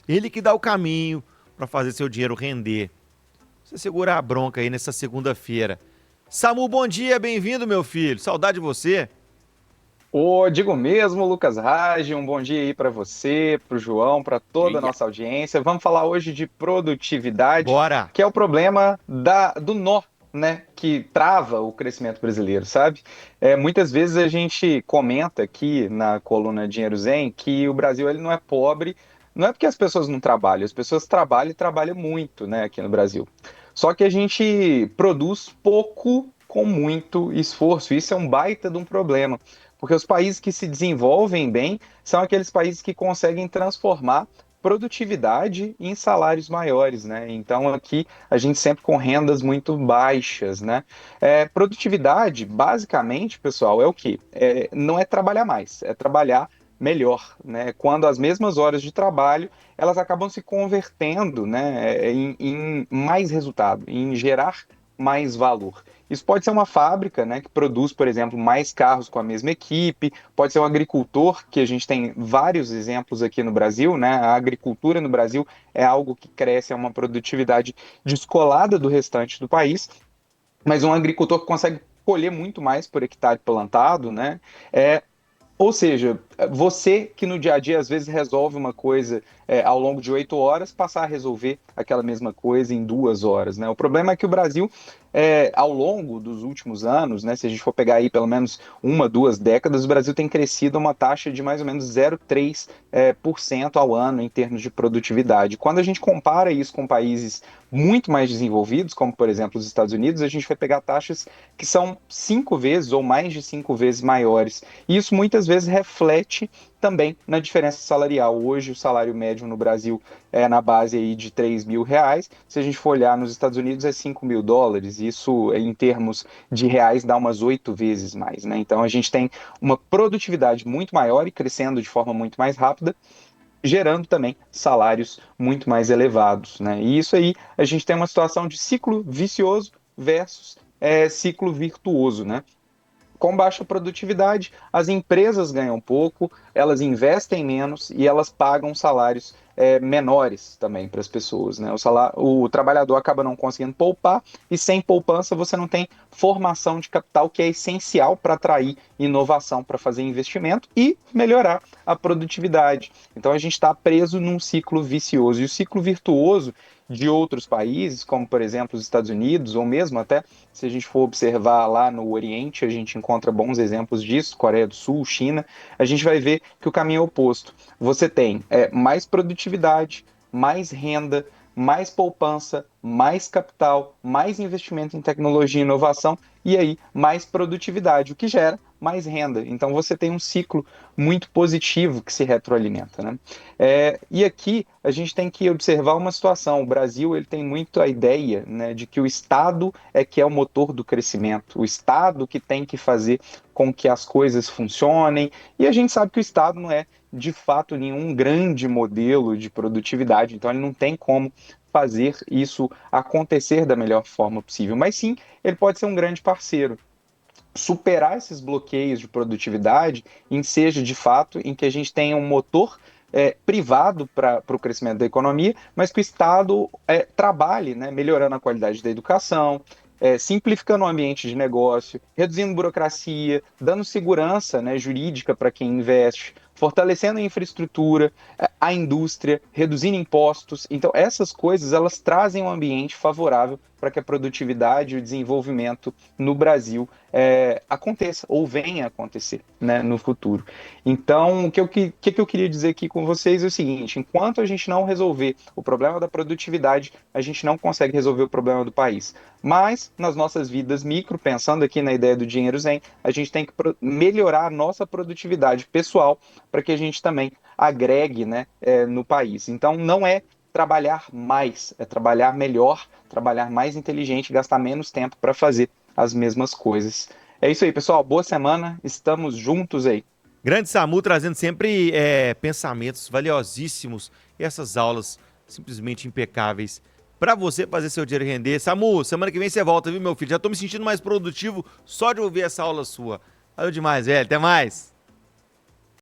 Ele que dá o caminho para fazer seu dinheiro render. Você segura a bronca aí nessa segunda-feira. Samu, bom dia, bem-vindo, meu filho. Saudade de você. Ô, digo mesmo, Lucas Raj, um bom dia aí para você, para o João, para toda a Eia. nossa audiência. Vamos falar hoje de produtividade, Bora. que é o problema do nó, né, que trava o crescimento brasileiro, sabe? Muitas vezes a gente comenta aqui na coluna Dinheiro Zen que o Brasil ele não é pobre, não é porque as pessoas não trabalham, as pessoas trabalham e trabalham muito, né, aqui no Brasil. Só que a gente produz pouco com muito esforço. Isso é um baita de um problema. Porque os países que se desenvolvem bem são aqueles países que conseguem transformar produtividade em salários maiores, né? Então aqui a gente sempre com rendas muito baixas, né? Produtividade, basicamente, pessoal, é o quê? Não é trabalhar mais, é trabalhar melhor, né? Quando as mesmas horas de trabalho elas acabam se convertendo, né, em mais resultado, em gerar mais valor. Isso pode ser uma fábrica, né, que produz, por exemplo, mais carros com a mesma equipe, pode ser um agricultor, que a gente tem vários exemplos aqui no Brasil, né? A agricultura no Brasil é algo que cresce a uma produtividade descolada do restante do país, mas um agricultor que consegue colher muito mais por hectare plantado, né? É, ou seja, você que no dia a dia às vezes resolve uma coisa ao longo de 8 horas, passar a resolver aquela mesma coisa em 2 horas, né? O problema é que o Brasil, ao longo dos últimos anos, né, se a gente for pegar aí pelo menos uma, 2 décadas, o Brasil tem crescido a uma taxa de mais ou menos 0,3% por cento ao ano em termos de produtividade. Quando a gente compara isso com países muito mais desenvolvidos, como por exemplo os Estados Unidos, a gente vai pegar taxas que são 5 vezes ou mais de 5 vezes maiores. E isso muitas vezes reflete também na diferença salarial. Hoje o salário médio no Brasil é na base aí de R$ 3.000. Se a gente for olhar nos Estados Unidos é US$ 5.000. Isso em termos de reais dá umas 8 vezes mais, né? Então a gente tem uma produtividade muito maior e crescendo de forma muito mais rápida, gerando também salários muito mais elevados, né? E isso aí a gente tem uma situação de ciclo vicioso versus ciclo virtuoso, né? Com baixa produtividade, as empresas ganham pouco, elas investem menos e elas pagam salários menores também para as pessoas, né? O trabalhador acaba não conseguindo poupar e sem poupança você não tem formação de capital que é essencial para atrair inovação, para fazer investimento e melhorar a produtividade. Então a gente está preso num ciclo vicioso e o ciclo virtuoso de outros países, como por exemplo os Estados Unidos, ou mesmo até se a gente for observar lá no Oriente, a gente encontra bons exemplos disso, Coreia do Sul, China, a gente vai ver que o caminho é oposto. Você tem mais produtividade, mais renda, mais poupança, mais capital, mais investimento em tecnologia e inovação, e aí mais produtividade, o que gera mais renda. Então você tem um ciclo muito positivo que se retroalimenta, né? E aqui a gente tem que observar uma situação. O Brasil ele tem muito a ideia, né, de que o Estado é que é o motor do crescimento, o Estado que tem que fazer com que as coisas funcionem, e a gente sabe que o Estado não é de fato nenhum grande modelo de produtividade, então ele não tem como fazer isso acontecer da melhor forma possível, mas sim, ele pode ser um grande parceiro. Superar esses bloqueios de produtividade em seja de fato em que a gente tenha um motor privado para o crescimento da economia, mas que o Estado trabalhe, né, melhorando a qualidade da educação, simplificando o ambiente de negócio, reduzindo burocracia, dando segurança, né, jurídica para quem investe, fortalecendo a infraestrutura, a indústria, reduzindo impostos. Então, essas coisas elas trazem um ambiente favorável para que a produtividade e o desenvolvimento no Brasil aconteça ou venha a acontecer, né, no futuro. Então, que eu queria dizer aqui com vocês é o seguinte: enquanto a gente não resolver o problema da produtividade, a gente não consegue resolver o problema do país. Mas, nas nossas vidas micro, pensando aqui na ideia do dinheiro zen, a gente tem que melhorar a nossa produtividade pessoal para que a gente também agregue, né, no país. Então, não é trabalhar mais, é trabalhar melhor, trabalhar mais inteligente, gastar menos tempo para fazer as mesmas coisas. É isso aí, pessoal. Boa semana. Estamos juntos aí. Grande Samu trazendo sempre pensamentos valiosíssimos e essas aulas simplesmente impecáveis para você fazer seu dinheiro render. Samu, semana que vem você volta, viu, meu filho? Já tô me sentindo mais produtivo só de ouvir essa aula sua. Valeu demais, velho. Até mais.